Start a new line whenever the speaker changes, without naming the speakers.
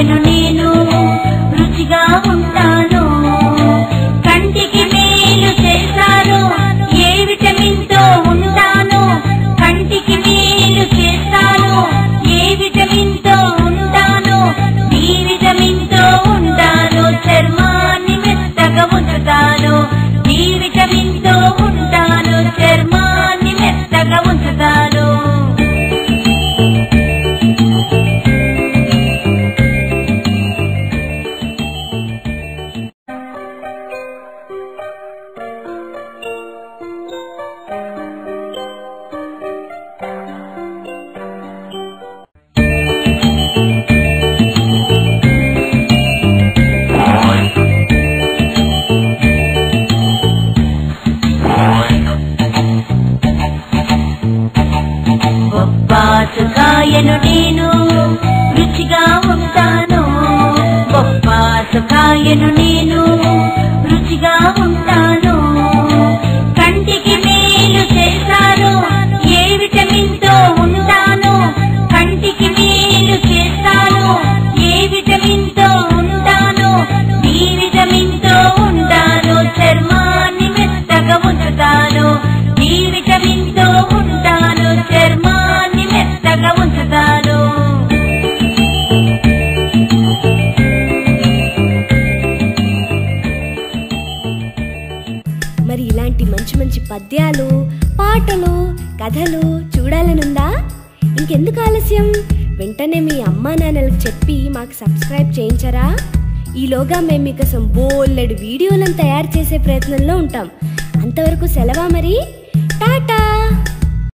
కాయను నేను రుచిగా ఉంటాను. కంటికి మేలు చేస్తాను, ఏ విటమిన్ తో ఉంటాను. కంటికి మేలు చేస్తాను, ఏ విటమిన్ తో ఉంటాను. డి విటమిన్ తో ఉంటాను, చర్మాన్ని మెత్తగా ఉంచుతాను. డి విటమిన్ తో ఉంటాను, చర్మాన్ని మెత్తగా ఉంచుతాను. బొప్పాసు కాయను నేను రుచిగా ఉంటాను. బొప్పాసు కాయను నేను రుచిగా ఉంటాను. కంటికి మేలు చేస్తాను, ఏ విటమిన్ తో ఉంటాను. కంటికి మేలు చేస్తాను, ఏ విటమిన్ తో ఉంటాను. డి విటమిన్ తో ఉంటాను, చర్మాన్ని మెత్తగా ఉంచుతాను. డి విటమిన్ తో ఉంటాను, చర్మాన్ని మెత్తగా ఉంచుతాను.
మరి ఇలాంటి మంచి మంచి పద్యాలు, పాటలు, కథలు చూడాలనుందా? ఇంకెందుకు ఆలస్యం? వెంటనే మీ అమ్మా నాన్నలకు చెప్పి మాకు సబ్స్క్రైబ్ చేయించరా? ఈలోగా మేము మీకోసం బోలెడు వీడియోలను తయారు చేసే ప్రయత్నంలో ఉంటాం. అంతవరకు సెలవా మరి. టాటా.